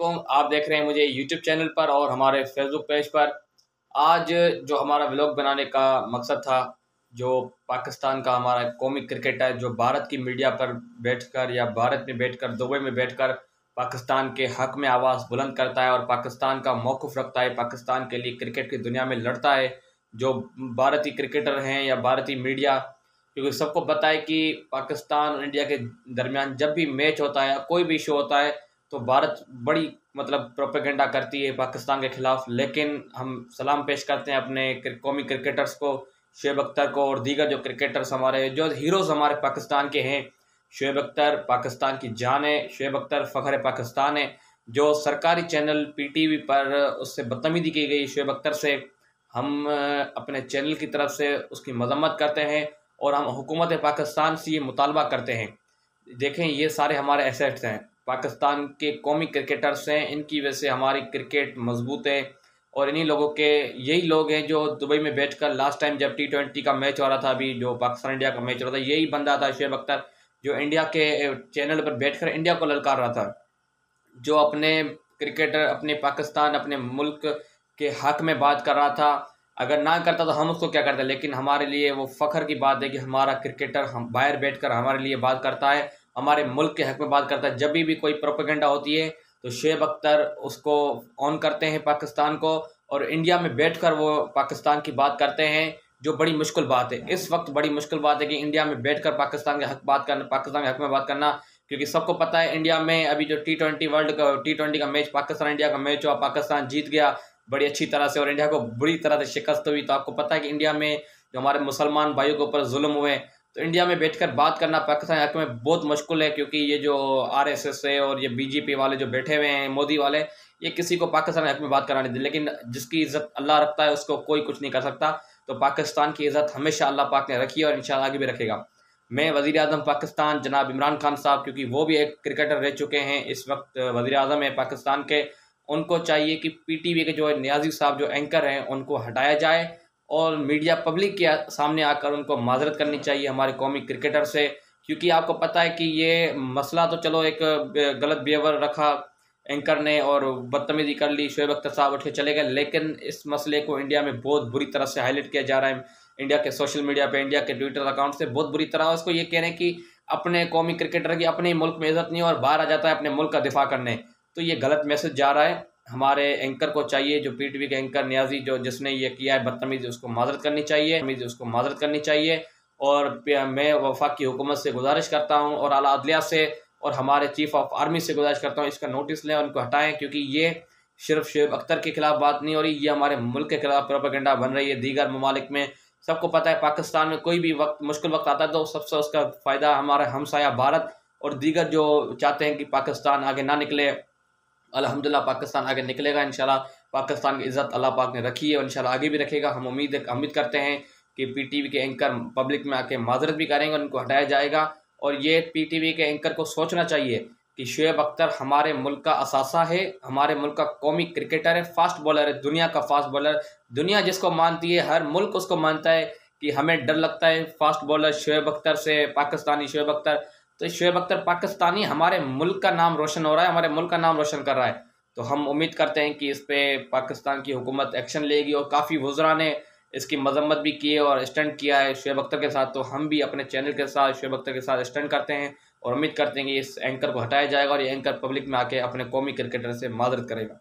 आप देख रहे हैं मुझे यूट्यूब चैनल पर और हमारे फेसबुक पेज पर। आज जो हमारा व्लॉग बनाने का मकसद था, जो पाकिस्तान का हमारा कौमी क्रिकेट है, जो भारत की मीडिया पर बैठकर या भारत में बैठकर दुबई में बैठकर पाकिस्तान के हक में आवाज़ बुलंद करता है और पाकिस्तान का मौक़िफ़ रखता है, पाकिस्तान के लिए क्रिकेट की दुनिया में लड़ता है। जो भारतीय क्रिकेटर हैं या भारतीय मीडिया, क्योंकि सबको पता है कि पाकिस्तान और इंडिया के दरमियान जब भी मैच होता है, कोई भी शो होता है, तो भारत बड़ी प्रोपेगेंडा करती है पाकिस्तान के खिलाफ। लेकिन हम सलाम पेश करते हैं अपने कौमी क्रिकेटर्स को, शुएब अख्तर को और दीगर जो क्रिकेटर्स हमारे, जो हीरोज़ हमारे पाकिस्तान के हैं। शुएब अख्तर पाकिस्तान की जान है, शुएब अख्तर फ़ख्र पाकिस्तान है। जो सरकारी चैनल पीटीवी पर उससे बदतमीज़ी की गई शुएब अख्तर से, हम अपने चैनल की तरफ से उसकी मजम्मत करते हैं और हम हुकूमत पाकिस्तान से ये मुतालबा करते हैं। देखें, ये सारे हमारे एसेट्स हैं, पाकिस्तान के कौमी क्रिकेटर्स हैं, इनकी वजह से हमारी क्रिकेट मजबूत है। और इन्हीं लोगों के, यही लोग हैं जो दुबई में बैठकर लास्ट टाइम जब T20 का मैच हो रहा था, अभी जो पाकिस्तान इंडिया का मैच हो रहा था, यही बंदा था शुएब अख्तर, जो इंडिया के चैनल पर बैठकर इंडिया को ललकार रहा था। जो अपने क्रिकेटर, अपने पाकिस्तान, अपने मुल्क के हक में बात कर रहा था। अगर ना करता तो हम उसको क्या करते, लेकिन हमारे लिए वो फ़ख्र की बात है कि हमारा क्रिकेटर हम बाहर बैठकर हमारे लिए बात करता है, हमारे मुल्क के हक में बात करता है। जब भी कोई प्रोपेगेंडा होती है तो शुएब अख्तर उसको ऑन करते हैं पाकिस्तान को, और इंडिया में बैठकर वो पाकिस्तान की बात करते हैं, जो बड़ी मुश्किल बात है। इस वक्त बड़ी मुश्किल बात है कि इंडिया में बैठकर पाकिस्तान के हक बात करना, पाकिस्तान के हक में बात करना, क्योंकि सबको पता है इंडिया में अभी जो T20 का मैच, पाकिस्तान इंडिया का मैच हुआ, पाकिस्तान जीत गया बड़ी अच्छी तरह से और इंडिया को बुरी तरह से शिकस्त हुई। तो आपको पता है कि इंडिया में जो हमारे मुसलमान भाइयों के ऊपर जुल्म हुए, तो इंडिया में बैठकर बात करना पाकिस्तान हक में बहुत मुश्किल है, क्योंकि ये जो RSS है और ये BJP वाले जो बैठे हुए हैं, मोदी वाले, ये किसी को पाकिस्तान हक में बात कराने देते। लेकिन जिसकी इज़्ज़त अल्लाह रखता है उसको कोई कुछ नहीं कर सकता। तो पाकिस्तान की इज़्ज़त हमेशा अल्लाह पाक ने रखी है और इंशाअल्लाह आगे भी रखेगा। मैं वज़ीर आज़म पाकिस्तान जनाब इमरान खान साहब, क्योंकि वो भी एक क्रिकेटर रह चुके हैं, इस वक्त वज़ीर आज़म है पाकिस्तान के, उनको चाहिए कि PTV के जो नियाज़ी साहब जो एंकर हैं उनको हटाया जाए और मीडिया पब्लिक के सामने आकर उनको माजरत करनी चाहिए हमारे कौमी क्रिकेटर से। क्योंकि आपको पता है कि ये मसला तो चलो, एक गलत बिहेवियर रखा एंकर ने और बदतमीज़ी कर ली, शुएब अख्तर साहब उठ के चले गए, लेकिन इस मसले को इंडिया में बहुत बुरी तरह से हाईलाइट किया जा रहा है। इंडिया के सोशल मीडिया पे, इंडिया के ट्विटर अकाउंट से बहुत बुरी तरह उसको ये कह रहे हैं कि अपने कौमी क्रिकेटर की अपने मुल्क में इज़्ज़त नहीं है और बाहर आ जाता है अपने मुल्क का दिफा करने। तो ये गलत मैसेज जा रहा है। हमारे एंकर को चाहिए, जो PTV के एंकर नियाज़ी जो जिसने ये किया है बदतमीज़ी, उसको माजरत करनी चाहिए। और मैं वफाकी हुकूमत से गुजारिश करता हूँ और आला अदलिया से और हमारे चीफ ऑफ आर्मी से गुजारिश करता हूँ, इसका नोटिस लें और उनको हटाएं, क्योंकि ये सिर्फ शुएब अख्तर के खिलाफ बात नहीं हो रही, ये हमारे मुल्क के खिलाफ प्रोपेगेंडा बन रही है। दीगर ममालिक में सबको पता है, पाकिस्तान में कोई भी वक्त मुश्किल वक्त आता है तो सबसे उसका फ़ायदा हमारा हमसाया भारत और दीगर जो चाहते हैं कि पाकिस्तान आगे ना निकले। अल्हम्दुलिल्लाह पाकिस्तान आगे निकलेगा इंशाल्लाह। पाकिस्तान की इज़्ज़त अल्लाह पाक ने रखी है और इंशाल्लाह आगे भी रखेगा। हम उम्मीद करते हैं कि PTV के एंकर पब्लिक में आके माजरत भी करेंगे, उनको हटाया जाएगा। और ये PTV के एंकर को सोचना चाहिए कि शुएब अख्तर हमारे मुल्क का असासा है, हमारे मुल्क का कौमी क्रिकेटर है, फास्ट बॉलर है, दुनिया का फास्ट बॉलर, दुनिया जिसको मानती है, हर मुल्क उसको मानता है। कि हमें डर लगता है फास्ट बॉलर शुएब अख्तर से, पाकिस्तानी शुएब अख्तर। तो शुएब अख्तर पाकिस्तानी हमारे मुल्क का नाम रोशन हो रहा है, हमारे मुल्क का नाम रोशन कर रहा है। तो हम उम्मीद करते हैं कि इस पर पाकिस्तान की हुकूमत एक्शन लेगी और काफ़ी वुज़रा ने इसकी मजम्मत भी की है और स्टंट किया है शुएब अख्तर के साथ। तो हम भी अपने चैनल के साथ शुएब अख्तर के साथ स्टंट करते हैं और उम्मीद करते हैं कि इस एंकर को हटाया जाएगा और ये एंकर पब्लिक में आके अपने कौमी क्रिकेटर से माजरत करेगा।